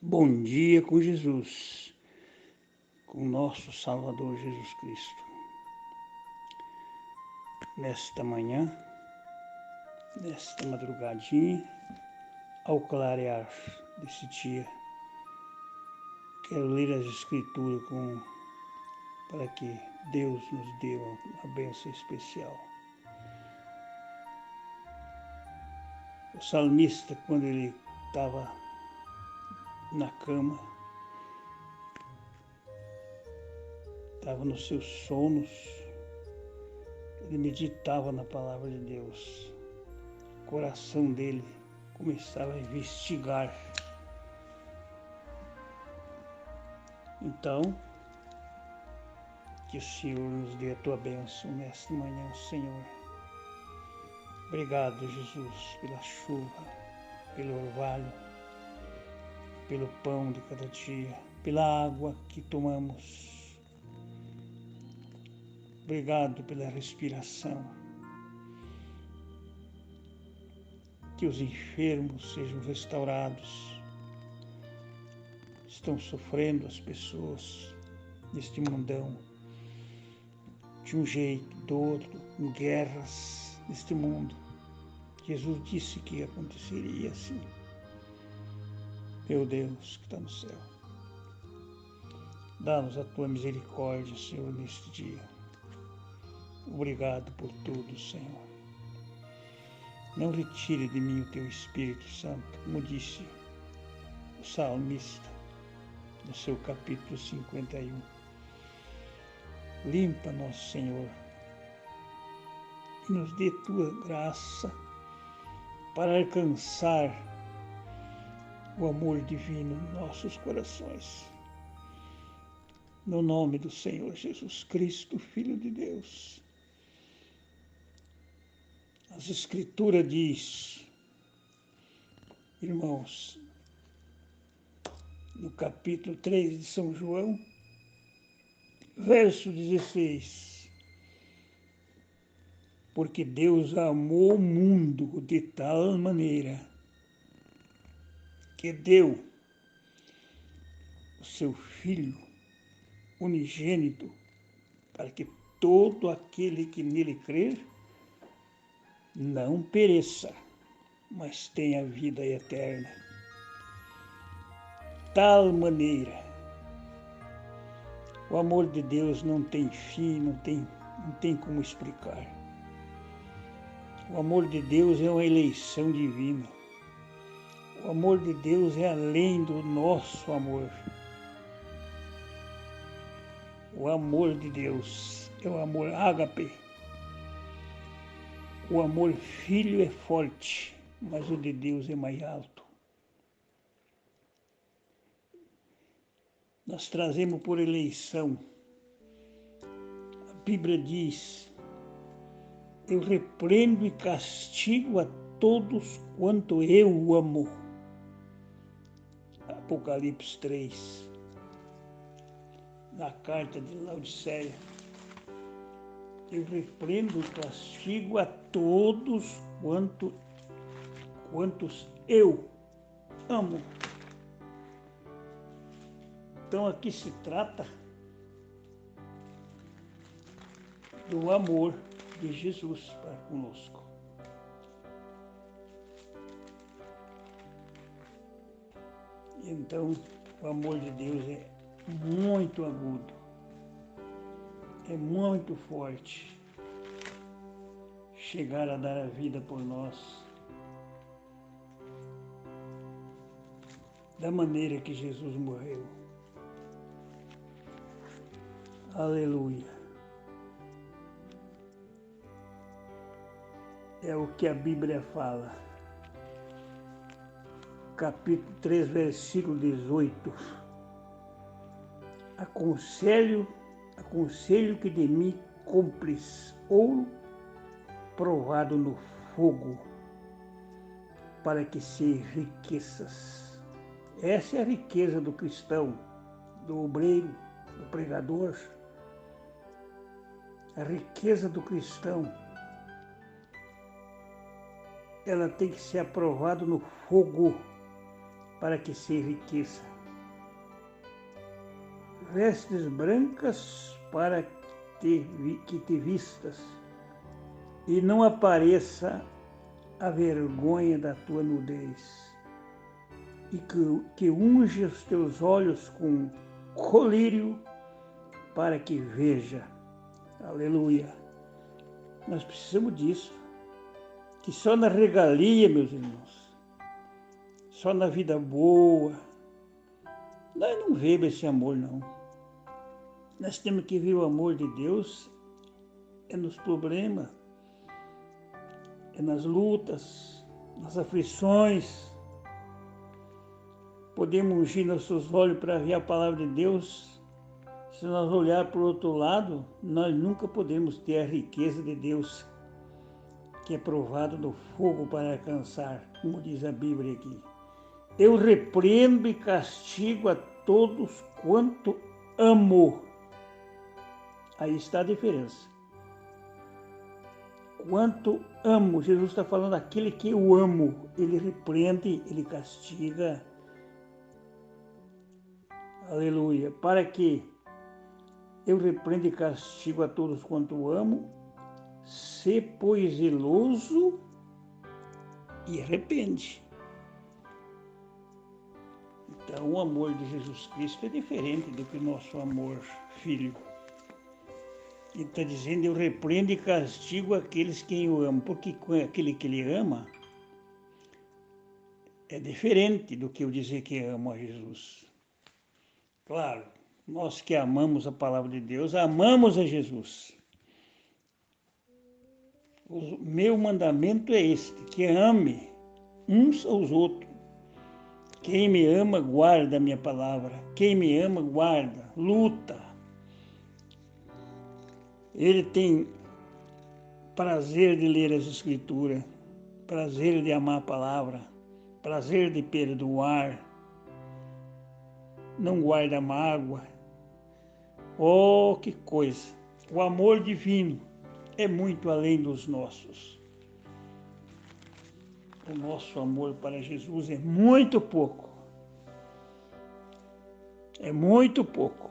Bom dia com Jesus, com nosso Salvador Jesus Cristo. Nesta manhã, nesta madrugadinha, ao clarear desse dia, quero ler as Escrituras para que Deus nos dê uma bênção especial. O salmista, quando ele estava na cama, estava nos seus sonos, ele meditava na palavra de Deus. O coração dele começava a investigar. Então, que o Senhor nos dê a tua bênção nesta manhã, Senhor. Obrigado, Jesus, pela chuva, pelo orvalho, pelo pão de cada dia, pela água que tomamos. Obrigado pela respiração. Que os enfermos sejam restaurados. Estão sofrendo as pessoas neste mundão, de um jeito, do outro, em guerras neste mundo. Jesus disse que aconteceria assim. Meu Deus que está no céu, dá-nos a tua misericórdia, Senhor, neste dia. Obrigado por tudo, Senhor. Não retire de mim o teu Espírito Santo, como disse o salmista no seu capítulo 51. Limpa-nos, Senhor, e nos dê tua graça para alcançar o amor divino em nossos corações. No nome do Senhor Jesus Cristo, Filho de Deus. As Escrituras diz, irmãos, no capítulo 3 de São João, verso 16, porque Deus amou o mundo de tal maneira que deu o seu Filho unigênito, para que todo aquele que nele crer não pereça, mas tenha vida eterna. Tal maneira, o amor de Deus não tem fim, não tem como explicar. O amor de Deus é uma eleição divina. O amor de Deus é além do nosso amor. O amor de Deus é o amor ágape. O amor filho é forte, mas o de Deus é mais alto. Nós trazemos por eleição. A Bíblia diz, eu repreendo e castigo a todos quanto eu amo. Apocalipse 3. Na carta de Laodiceia. Eu repreendo e castigo a todos quantos eu amo. Então aqui se trata do amor de Jesus para conosco. Então o amor de Deus é muito agudo. É muito forte chegar a dar a vida por nós da maneira que Jesus morreu. Aleluia. É o que a Bíblia fala. Capítulo 3, versículo 18. Aconselho que de mim compres ouro provado no fogo, para que se enriqueças. Essa é a riqueza do cristão, do obreiro, do pregador. A riqueza do cristão, ela tem que ser aprovada no fogo, para que se enriqueça. vestes brancas para que te vistas, e não apareça a vergonha da tua nudez, e que unge os teus olhos com colírio para que veja. Aleluia. Nós precisamos disso, que só na regalia, meus irmãos, só na vida boa, nós não vemos esse amor, não. Nós temos que ver o amor de Deus é nos problemas, é nas lutas, nas aflições. Podemos ungir nossos olhos para ver a palavra de Deus. Se nós olhar para o outro lado, nós nunca podemos ter a riqueza de Deus, que é provado no fogo para alcançar, como diz a Bíblia aqui. Eu repreendo e castigo a todos quanto amo. Aí está a diferença. Quanto amo, Jesus está falando aquele que eu amo. Ele repreende, ele castiga. Aleluia. Para que eu repreendo e castigo a todos quanto amo, se pois zeloso e arrepende. Então, o amor de Jesus Cristo é diferente do que o nosso amor filho. Ele está dizendo, eu repreendo e castigo aqueles que eu amo, porque aquele que ele ama é diferente do que eu dizer que amo a Jesus. Claro, nós que amamos a palavra de Deus, amamos a Jesus. O meu mandamento é este, que ame uns aos outros. Quem me ama, guarda a minha palavra. Quem me ama, guarda, luta. Ele tem prazer de ler as Escrituras, prazer de amar a palavra, prazer de perdoar, não guarda mágoa. Oh, que coisa! O amor divino é muito além dos nossos. O nosso amor para Jesus é muito pouco. É muito pouco.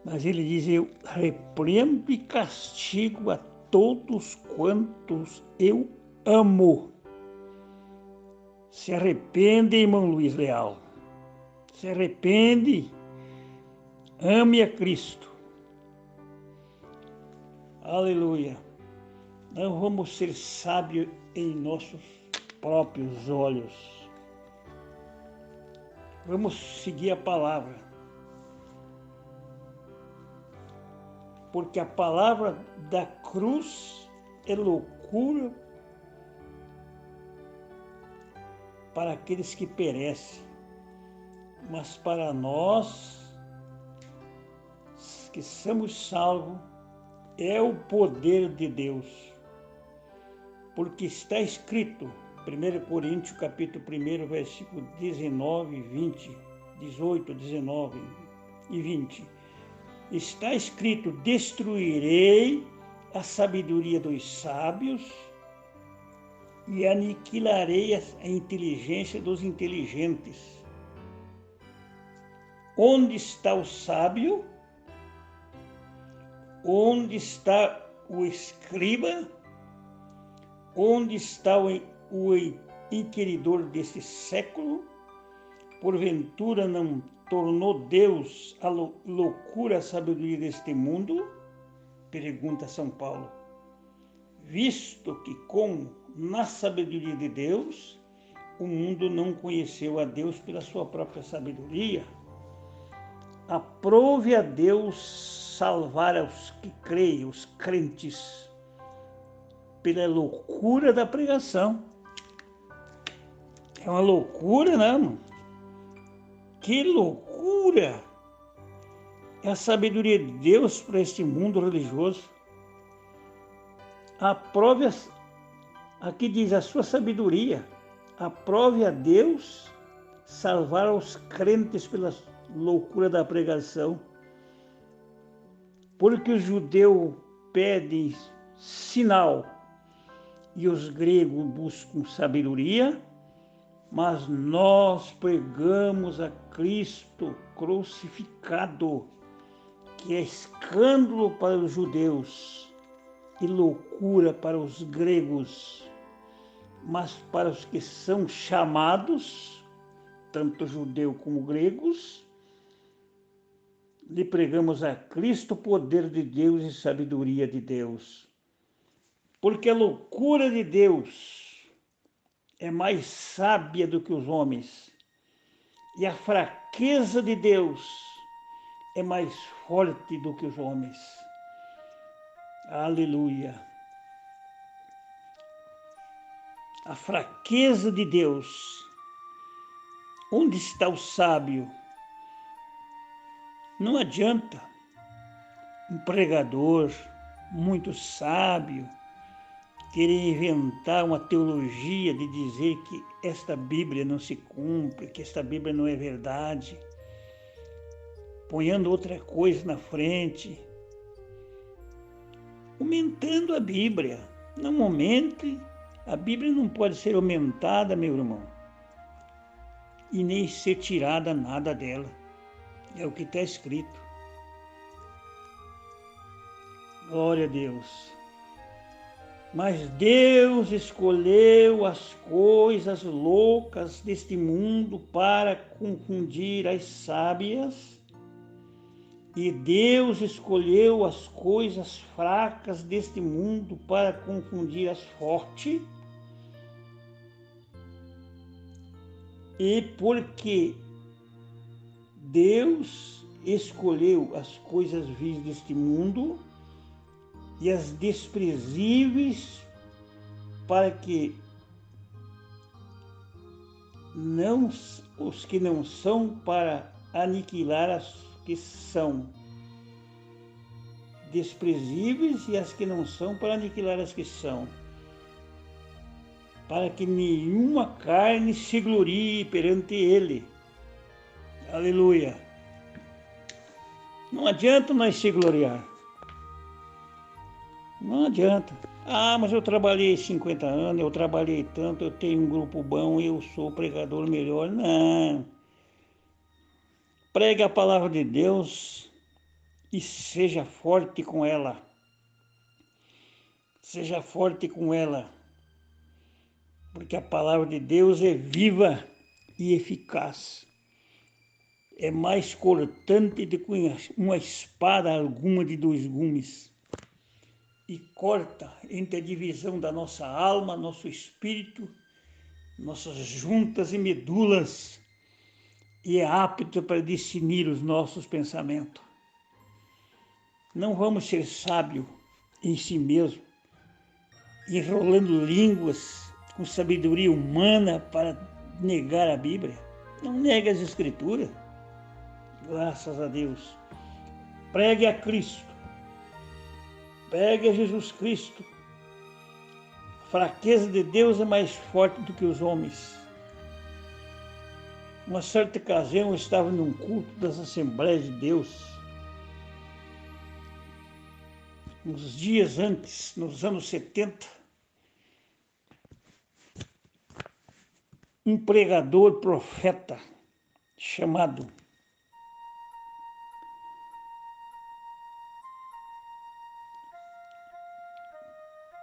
Mas ele diz, eu repreendo e castigo a todos quantos eu amo. Se arrepende, irmão Luiz Leal. Se arrepende. Ame a Cristo. Aleluia. Não vamos ser sábios em nossos próprios olhos. Vamos seguir a palavra. Porque a palavra da cruz é loucura para aqueles que perecem. Mas para nós que somos salvos, é o poder de Deus. Porque está escrito, 1 Coríntios capítulo 1, versículo 19, 20, 18, 19 e 20. Está escrito, destruirei a sabedoria dos sábios e aniquilarei a inteligência dos inteligentes. Onde está o sábio? Onde está o escriba? Onde está o inquiridor desse século? Porventura não tornou Deus a loucura a sabedoria deste mundo? Pergunta São Paulo. Visto que na sabedoria de Deus, o mundo não conheceu a Deus pela sua própria sabedoria. Aprove a Deus salvar aos que creem, os crentes, pela loucura da pregação. É uma loucura, não? Que loucura! É a sabedoria de Deus para este mundo religioso. Aprove, aqui diz a sua sabedoria, aprove a Deus salvar os crentes pela loucura da pregação. Porque os judeus pedem sinal e os gregos buscam sabedoria, mas nós pregamos a Cristo crucificado, que é escândalo para os judeus e loucura para os gregos, mas para os que são chamados, tanto judeu como gregos, lhe pregamos a Cristo, poder de Deus e sabedoria de Deus. Porque a loucura de Deus é mais sábia do que os homens, e a fraqueza de Deus é mais forte do que os homens. Aleluia! A fraqueza de Deus. Onde está o sábio? Não adianta um pregador muito sábio querer inventar uma teologia de dizer que esta Bíblia não se cumpre, que esta Bíblia não é verdade, ponhando outra coisa na frente, aumentando a Bíblia. Não aumente, a Bíblia não pode ser aumentada, meu irmão, e nem ser tirada nada dela. É o que está escrito. Glória a Deus. Mas Deus escolheu as coisas loucas deste mundo para confundir as sábias, e Deus escolheu as coisas fracas deste mundo para confundir as fortes. E porque Deus escolheu as coisas vis deste mundo e as desprezíveis, para que os que não são, para aniquilar as que são desprezíveis, e as que não são, para aniquilar as que são, para que nenhuma carne se glorie perante ele. Aleluia! Não adianta nós se gloriar. Não adianta. Ah, mas eu trabalhei 50 anos, eu trabalhei tanto, eu tenho um grupo bom, eu sou o pregador melhor. Não. Pregue a palavra de Deus e seja forte com ela. Seja forte com ela. Porque a palavra de Deus é viva e eficaz. É mais cortante do que uma espada alguma de 2 gumes. E corta entre a divisão da nossa alma, nosso espírito, nossas juntas e medulas, e é apto para discernir os nossos pensamentos. Não vamos ser sábios em si mesmo, enrolando línguas com sabedoria humana para negar a Bíblia. Não negue as Escrituras. Graças a Deus. Pregue a Cristo. Pregue a Jesus Cristo. A fraqueza de Deus é mais forte do que os homens. Uma certa ocasião eu estava num culto das Assembleias de Deus. Uns dias antes, nos anos 70, um pregador profeta chamado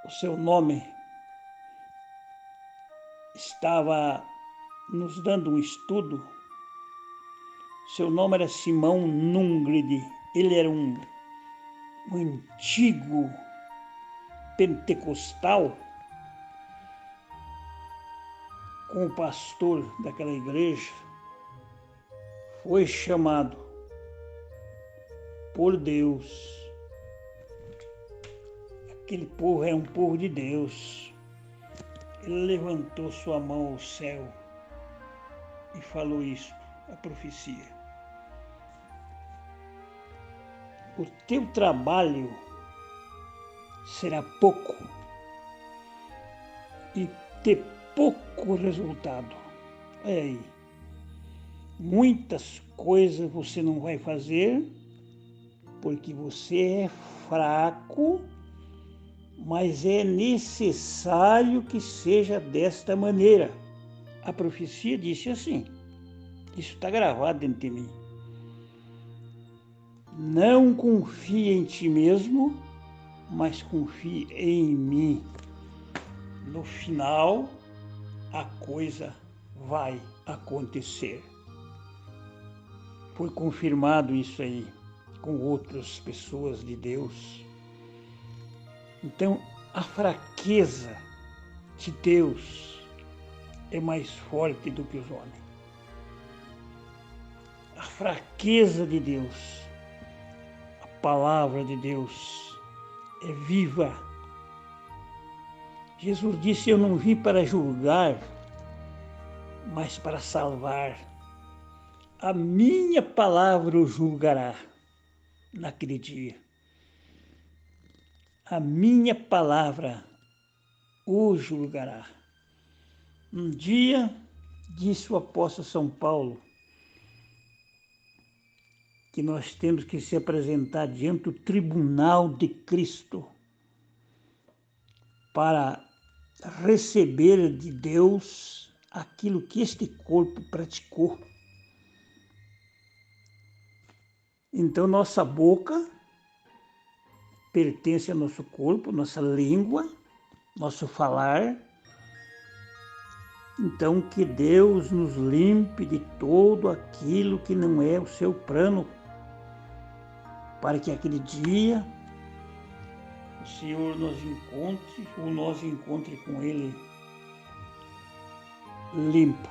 o seu nome estava nos dando um estudo. Seu nome era Simão Núnglide. Ele era um antigo pentecostal, com o pastor daquela igreja. Foi chamado por Deus. Aquele povo é um povo de Deus. Ele levantou sua mão ao céu e falou isso, a profecia. O teu trabalho será pouco e ter pouco resultado. Olha aí. Muitas coisas você não vai fazer porque você é fraco, mas é necessário que seja desta maneira. a profecia disse assim, isso está gravado dentro de mim. Não confie em ti mesmo, mas confie em mim. No final, a coisa vai acontecer. Foi confirmado isso aí com outras pessoas de Deus. Então, a fraqueza de Deus é mais forte do que os homens. A fraqueza de Deus, a palavra de Deus é viva. Jesus disse, eu não vim para julgar, mas para salvar. A minha palavra o julgará naquele dia. A minha palavra o julgará. Um dia, disse o apóstolo São Paulo, que nós temos que se apresentar diante do tribunal de Cristo para receber de Deus aquilo que este corpo praticou. Então, nossa boca pertence ao nosso corpo, nossa língua, nosso falar. Então, que Deus nos limpe de todo aquilo que não é o seu plano, para que aquele dia o Senhor nos encontre, ou nós encontre com Ele limpo,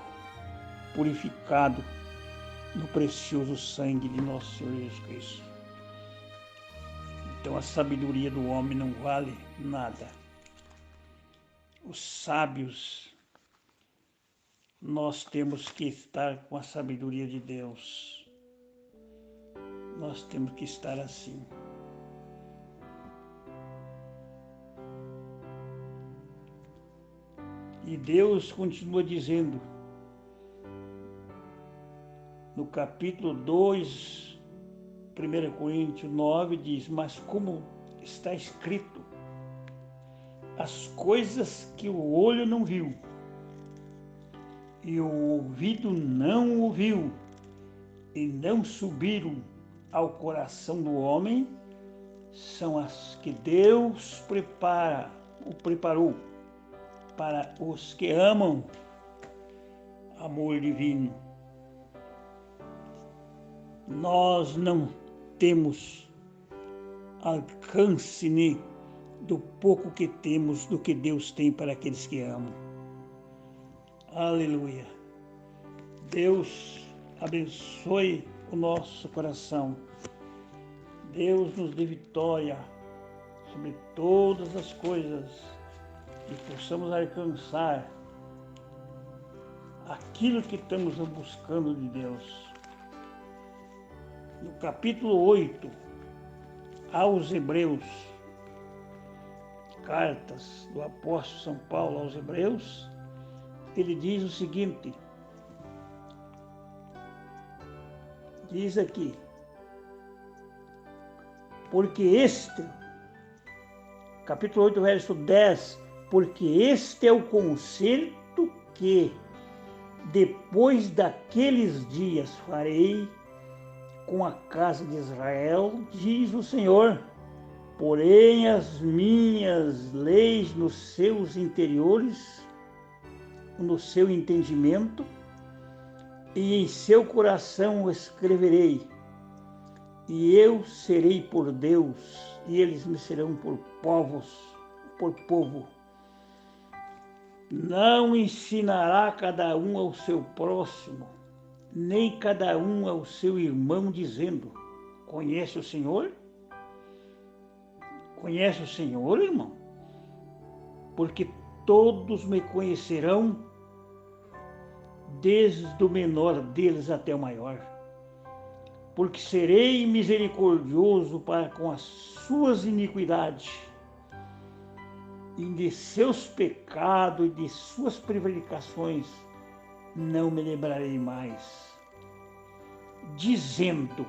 purificado no precioso sangue de nosso Senhor Jesus Cristo. Então a sabedoria do homem não vale nada. Os sábios, nós temos que estar com a sabedoria de Deus. Nós temos que estar assim. E Deus continua dizendo, no capítulo 2, 1 Coríntios 9, diz, mas como está escrito, as coisas que o olho não viu, e o ouvido não ouviu, e não subiram ao coração do homem, são as que Deus preparou para os que amam amor divino. Nós não temos alcance nem do pouco que temos do que Deus tem para aqueles que amam. Aleluia. Deus abençoe o nosso coração. Deus nos dê vitória sobre todas as coisas e possamos alcançar aquilo que estamos buscando de Deus. No capítulo 8, aos Hebreus, cartas do apóstolo São Paulo aos Hebreus, ele diz o seguinte, diz aqui, porque este, capítulo 8, verso 10, porque este é o concerto que, depois daqueles dias, farei com a casa de Israel, diz o Senhor, porém as minhas leis nos seus interiores, no seu entendimento, e em seu coração escreverei, e eu serei por Deus, e eles me serão por povo. Não ensinará cada um ao seu próximo, nem cada um ao seu irmão, dizendo, conhece o Senhor? Conhece o Senhor, irmão? Porque todos me conhecerão, desde o menor deles até o maior. Porque serei misericordioso para com as suas iniquidades, e de seus pecados e de suas prevaricações não me lembrarei mais. Dizendo,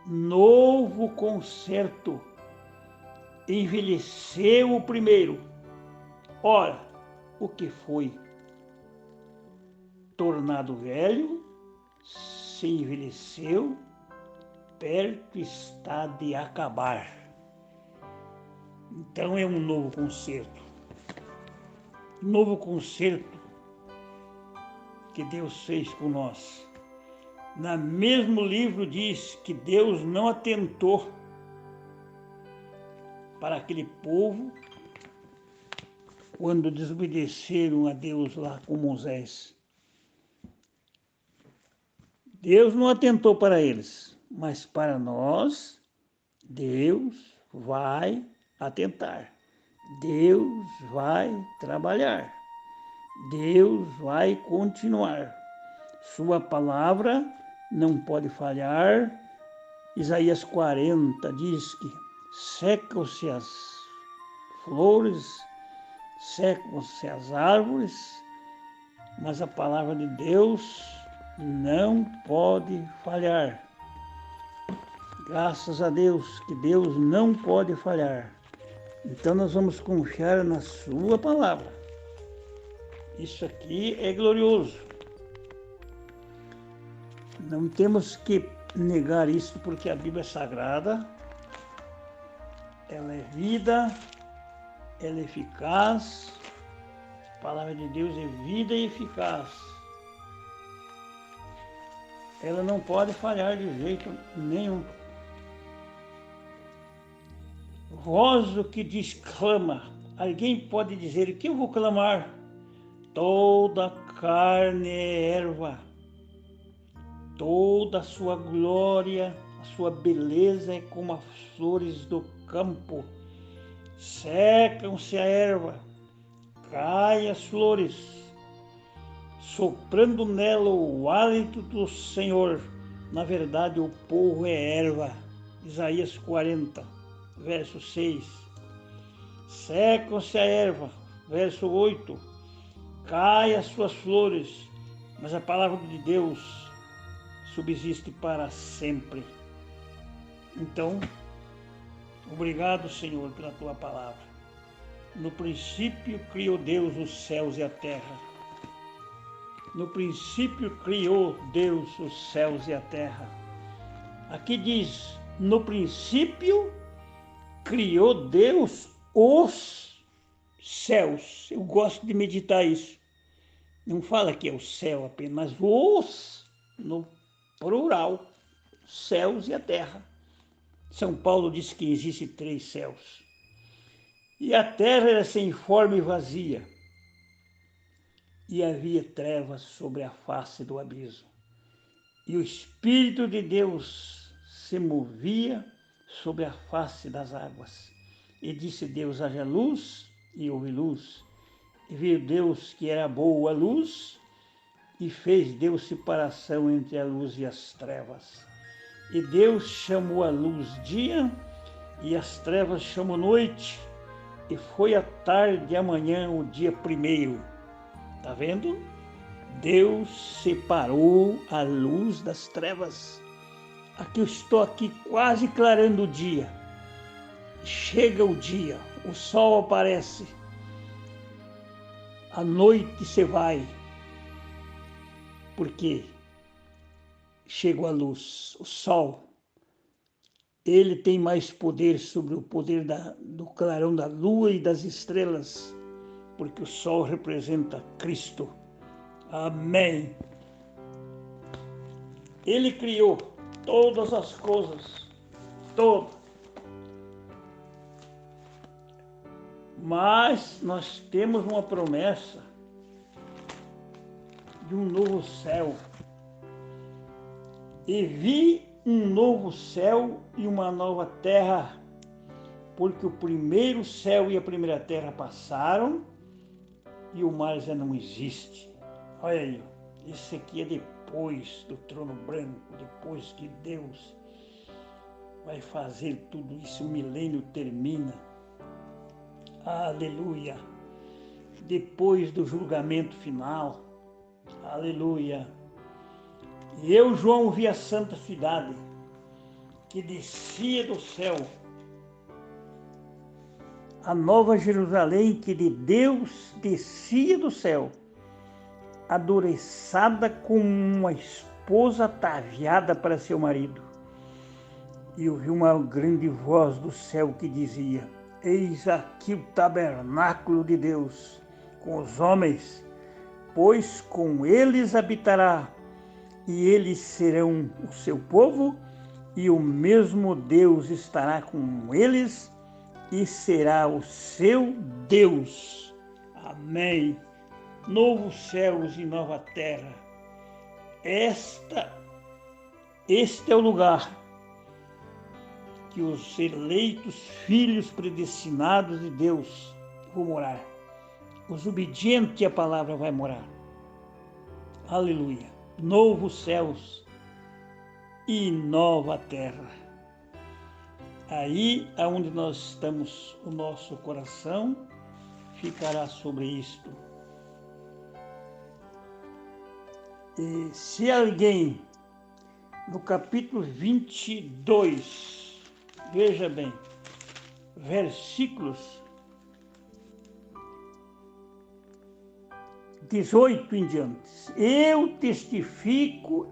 novo concerto, envelheceu o primeiro. Ora, o que foi? tornado velho, se envelheceu, perto está de acabar. Então é um novo concerto. Novo concerto que Deus fez com nós. No mesmo livro diz que Deus não atentou para aquele povo quando desobedeceram a Deus lá com Moisés. Deus não atentou para eles, mas para nós, Deus vai atentar. Deus vai trabalhar. Deus vai continuar. Sua palavra não pode falhar. Isaías 40 diz que secam-se as flores, secam-se as árvores, mas a palavra de Deus não pode falhar. Graças a Deus que Deus não pode falhar. Então nós vamos confiar na sua palavra. Isso aqui é glorioso. Não temos que negar isso porque a Bíblia é sagrada. Ela é vida, ela é eficaz. A palavra de Deus é vida e eficaz. Ela não pode falhar de jeito nenhum. Voz o que diz clama. Alguém pode dizer, o que eu vou clamar? Toda carne é erva. Toda a sua glória, a sua beleza é como as flores do campo. Secam-se a erva, caem as flores, soprando nela o hálito do Senhor. Na verdade, o povo é erva. Isaías 40, verso 6. Secam-se a erva, verso 8. Caem as suas flores, mas a palavra de Deus subsiste para sempre. Então, obrigado, Senhor, pela tua palavra. No princípio criou Deus os céus e a terra. No princípio criou Deus os céus e a terra. Aqui diz, no princípio criou Deus os céus. Eu gosto de meditar isso. Não fala que é o céu apenas, mas os, no plural, céus e a terra. São Paulo diz que existe 3 céus. E a terra era sem forma e vazia. E havia trevas sobre a face do abismo. E o Espírito de Deus se movia sobre a face das águas. E disse Deus, haja luz, e houve luz. E viu Deus que era boa a luz, e fez Deus separação entre a luz e as trevas. E Deus chamou a luz dia, e as trevas chamou noite, e foi a tarde e a manhã o dia primeiro. Está vendo? Deus separou a luz das trevas. Aqui eu estou aqui quase clarando o dia. Chega o dia, o sol aparece, a noite se vai, porque chegou a luz, o sol. Ele tem mais poder sobre o poder do clarão da lua e das estrelas, porque o sol representa Cristo. Amém. Ele criou todas as coisas, todas. Mas nós temos uma promessa de um novo céu. E vi um novo céu e uma nova terra, porque o primeiro céu e a primeira terra passaram e o mar já não existe. Olha aí, esse aqui é depois do trono branco, depois que Deus vai fazer tudo isso, o milênio termina. Aleluia. Depois do julgamento final. Aleluia. E eu, João, vi a santa cidade que descia do céu, a nova Jerusalém que de Deus descia do céu, adoreçada como uma esposa ataviada para seu marido. E ouvi uma grande voz do céu que dizia: eis aqui o tabernáculo de Deus com os homens, pois com eles habitará, e eles serão o seu povo, e o mesmo Deus estará com eles, e será o seu Deus. Amém. Novos céus e nova terra. Este é o lugar que os eleitos filhos predestinados de Deus vão morar. Os obedientes à palavra vai morar. Aleluia. Novos céus e nova terra. Aí aonde nós estamos, o nosso coração ficará sobre isto. E se alguém, no capítulo 22, veja bem, versículos 18 em diante. Eu testifico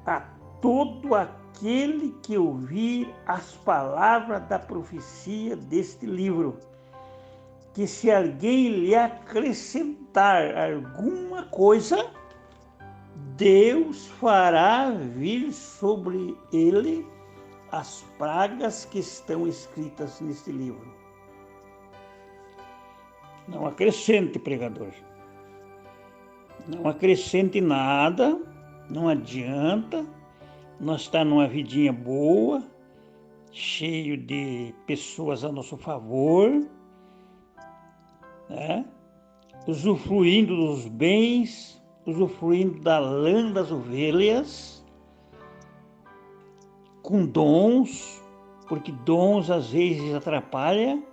a todo aquele que ouvir as palavras da profecia deste livro, que se alguém lhe acrescentar alguma coisa, Deus fará vir sobre ele as pragas que estão escritas neste livro. Não acrescente, pregador. Não acrescente nada, não adianta. Nós estamos numa vidinha boa, cheio de pessoas a nosso favor, né? Usufruindo dos bens, usufruindo da lã das ovelhas, com dons, porque dons às vezes atrapalham,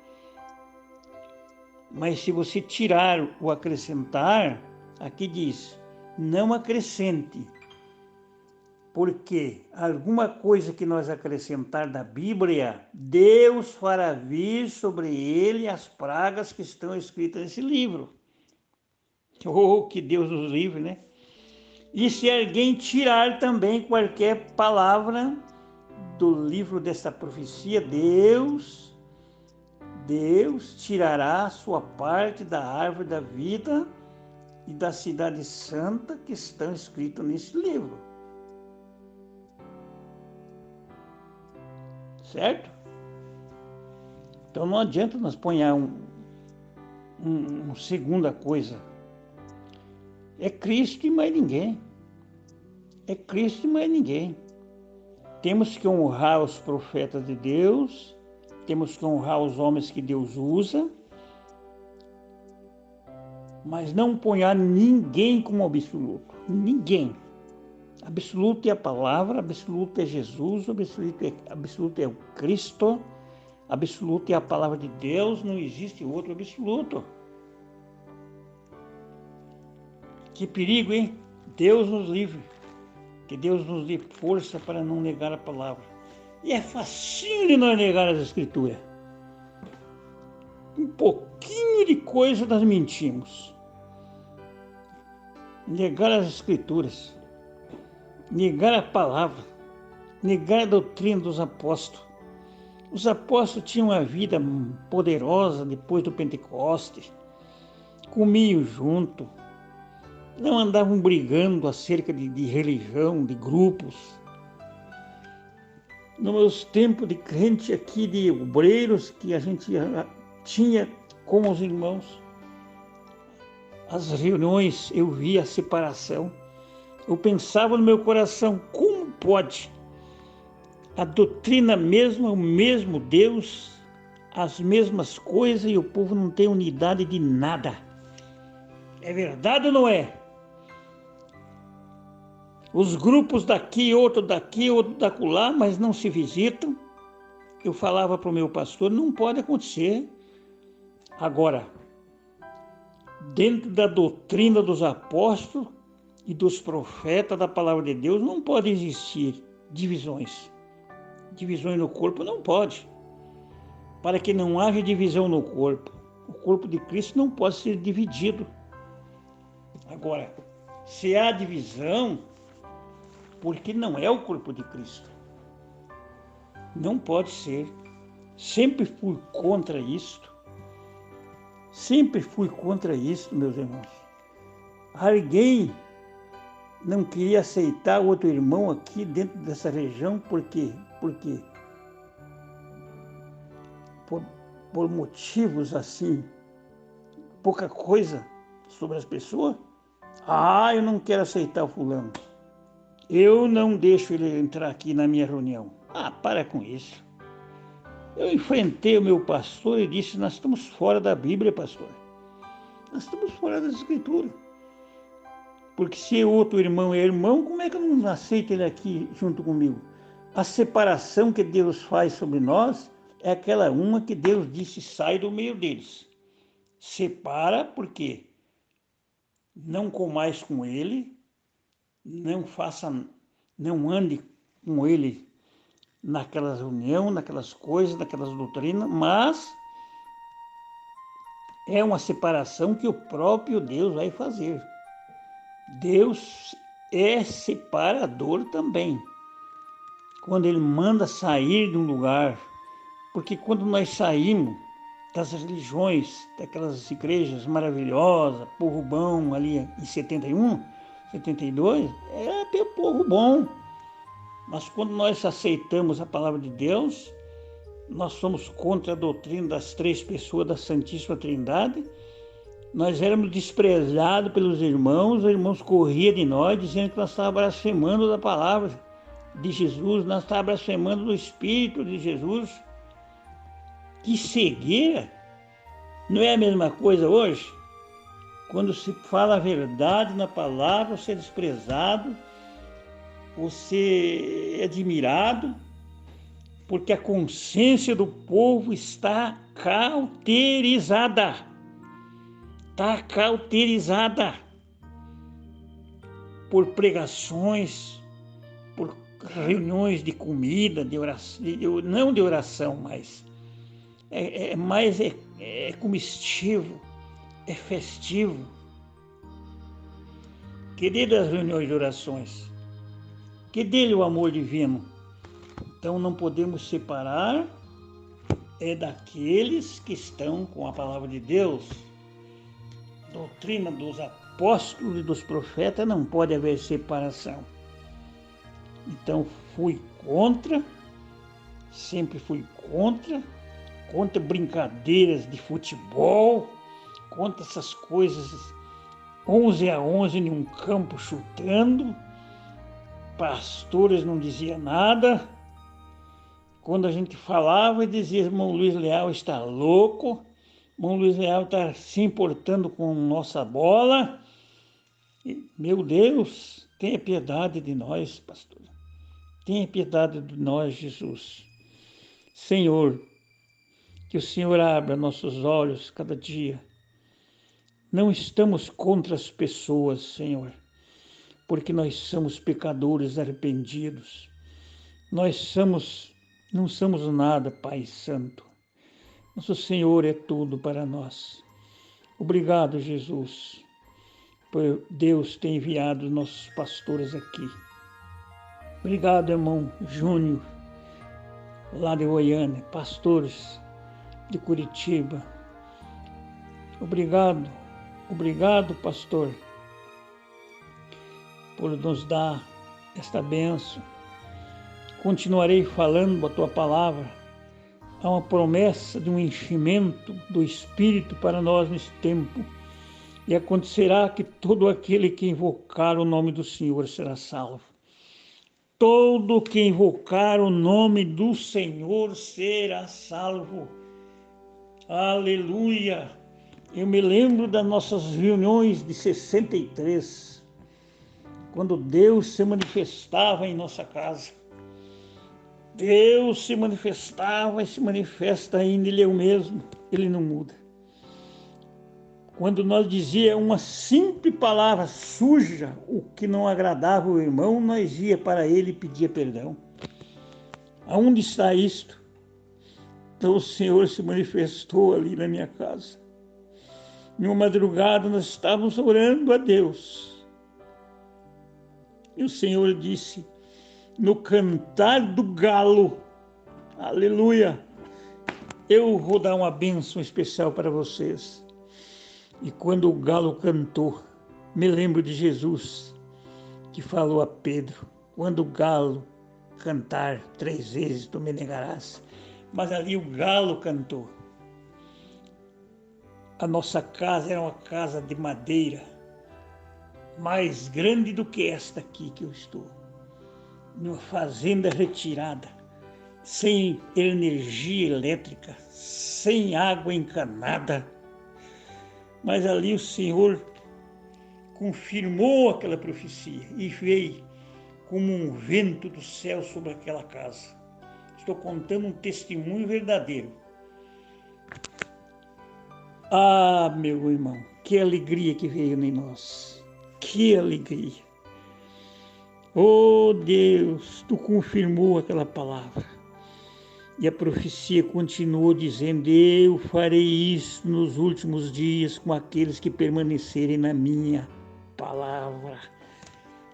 mas se você tirar o acrescentar, aqui diz, não acrescente, porque alguma coisa que nós acrescentar da Bíblia, Deus fará vir sobre ele as pragas que estão escritas nesse livro. Oh, que Deus nos livre, né? E se alguém tirar também qualquer palavra do livro desta profecia, Deus tirará a sua parte da árvore da vida e da cidade santa que estão escritos nesse livro. Certo? Então não adianta nós ponhar uma segunda coisa. É Cristo e mais ninguém. É Cristo e mais ninguém. Temos que honrar os profetas de Deus, temos que honrar os homens que Deus usa, mas não ponhar ninguém como absoluto. Ninguém. Absoluto é a palavra, absoluto é Jesus, absoluto é o Cristo, absoluto é a palavra de Deus, não existe outro absoluto. Que perigo, hein? Deus nos livre. Que Deus nos dê força para não negar a palavra. E é facinho de nós negar as Escrituras. Um pouquinho de coisa nós mentimos. Negar as Escrituras. Negar a palavra. Negar a doutrina dos apóstolos. Os apóstolos tinham uma vida poderosa depois do Pentecostes. Comiam junto. Não andavam brigando acerca de religião, de grupos. Nos meus tempos de crente aqui, de obreiros, que a gente tinha com os irmãos, as reuniões, eu via a separação. Eu pensava no meu coração, como pode a doutrina mesma, o mesmo Deus, as mesmas coisas, e o povo não tem unidade de nada? É verdade ou não é? Os grupos daqui, outro dacolá, mas não se visitam. Eu falava para o meu pastor, não pode acontecer. Agora, dentro da doutrina dos apóstolos e dos profetas da palavra de Deus, não pode existir divisões. Divisões no corpo não pode. Para que não haja divisão no corpo. O corpo de Cristo não pode ser dividido. Agora, Se há divisão, porque não é o corpo de Cristo. Não pode ser. Sempre fui contra isto. Sempre fui contra isto, meus irmãos. Alguém não queria aceitar outro irmão aqui dentro dessa região, por quê? Porque por motivos assim, pouca coisa sobre as pessoas. Ah, eu não quero aceitar o fulano. Eu não deixo ele entrar aqui na minha reunião. Ah, para com isso. Eu enfrentei o meu pastor e disse, nós estamos fora da Bíblia, pastor. Nós estamos fora das Escrituras. Porque se outro irmão é irmão, como é que eu não aceito ele aqui junto comigo? A separação que Deus faz sobre nós é aquela uma que Deus disse, sai do meio deles. Separa, porque não comais com ele, não ande com ele naquelas reuniões, naquelas coisas, naquelas doutrinas, mas é uma separação que o próprio Deus vai fazer. Deus é separador também. Quando Ele manda sair de um lugar, porque quando nós saímos das religiões, daquelas igrejas maravilhosas, povo bom ali em 71, 72, era ter povo bom. Mas quando nós aceitamos a palavra de Deus, nós somos contra a doutrina das três pessoas da Santíssima Trindade. Nós éramos desprezados pelos irmãos, os irmãos corriam de nós, dizendo que nós estávamos blasfemando da palavra de Jesus, nós estávamos blasfemando do Espírito de Jesus. Que cegueira! Não é a mesma coisa hoje? Quando se fala a verdade na palavra, você é desprezado, você é admirado, porque a consciência do povo está cauterizada. Está cauterizada por pregações, por reuniões de comida, de oração, não de oração, mas é comestível, é festivo. Que dele as reuniões de orações? Que dele o amor divino? Então não podemos separar daqueles que estão com a palavra de Deus. Doutrina dos apóstolos e dos profetas, não pode haver separação. Então fui contra, sempre fui contra brincadeiras de futebol, contra essas coisas 11-11 em um campo chutando, pastores não diziam nada. Quando a gente falava, dizia, irmão Luiz Leal está louco, irmão Luiz Leal está se importando com nossa bola. Meu Deus, tenha piedade de nós, pastor. Tenha piedade de nós, Jesus. Senhor, que o Senhor abra nossos olhos cada dia. Não estamos contra as pessoas, Senhor, porque nós somos pecadores arrependidos. Não somos nada, Pai Santo. Nosso Senhor é tudo para nós. Obrigado, Jesus, por Deus ter enviado nossos pastores aqui. Obrigado, irmão Júnior, lá de Goiânia, pastores de Curitiba. Obrigado, pastor, por nos dar esta bênção. Continuarei falando a tua palavra. Há uma promessa de um enchimento do Espírito para nós nesse tempo. E acontecerá que todo aquele que invocar o nome do Senhor será salvo. Todo que invocar o nome do Senhor será salvo. Aleluia! Eu me lembro das nossas reuniões de 63, quando Deus se manifestava em nossa casa. Deus se manifestava e se manifesta ainda, Ele é o mesmo, Ele não muda. Quando nós dizíamos uma simples palavra suja, o que não agradava o irmão, nós ia para ele e pedia perdão. Aonde está isto? Então o Senhor se manifestou ali na minha casa. Em uma madrugada nós estávamos orando a Deus. E o Senhor disse, no cantar do galo, aleluia, eu vou dar uma bênção especial para vocês. E quando o galo cantou, me lembro de Jesus, que falou a Pedro, quando o galo cantar 3 vezes, tu me negarás. Mas ali o galo cantou. A nossa casa era uma casa de madeira, mais grande do que esta aqui que eu estou. Numa fazenda retirada, sem energia elétrica, sem água encanada. Mas ali o Senhor confirmou aquela profecia e veio como um vento do céu sobre aquela casa. Estou contando um testemunho verdadeiro. Ah, meu irmão, que alegria que veio em nós. Que alegria. Oh Deus, tu confirmou aquela palavra. E a profecia continuou dizendo, eu farei isso nos últimos dias com aqueles que permanecerem na minha palavra.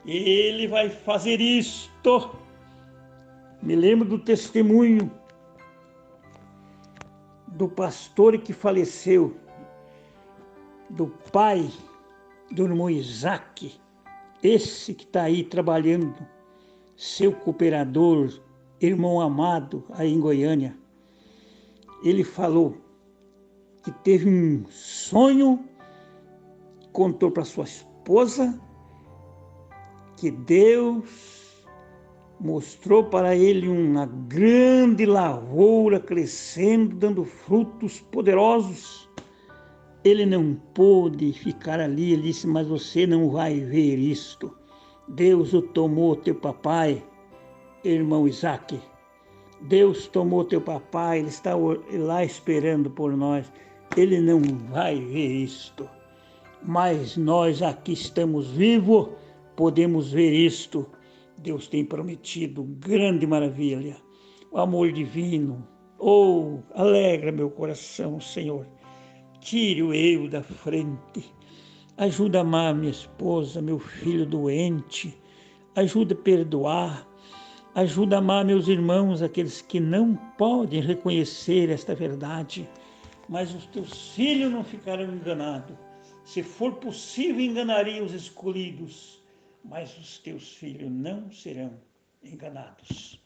Ele vai fazer isto. Me lembro do testemunho do pastor que faleceu, do pai do irmão Isaac, esse que está aí trabalhando, seu cooperador, irmão amado aí em Goiânia. Ele falou que teve um sonho, contou para sua esposa, que Deus mostrou para ele uma grande lavoura crescendo, dando frutos poderosos. Ele não pôde ficar ali, ele disse, mas você não vai ver isto. Deus o tomou, teu papai, irmão Isaac. Deus tomou teu papai, ele está lá esperando por nós. Ele não vai ver isto. Mas nós aqui estamos vivos, podemos ver isto. Deus tem prometido grande maravilha, o amor divino. Oh, alegra meu coração, Senhor. Tire o eu da frente. Ajuda a amar minha esposa, meu filho doente. Ajuda a perdoar. Ajuda a amar meus irmãos, aqueles que não podem reconhecer esta verdade. Mas os teus filhos não ficarão enganados. Se for possível, enganaria os escolhidos. Mas os teus filhos não serão enganados.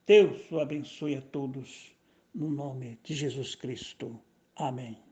Deus o abençoe a todos, no nome de Jesus Cristo. Amém.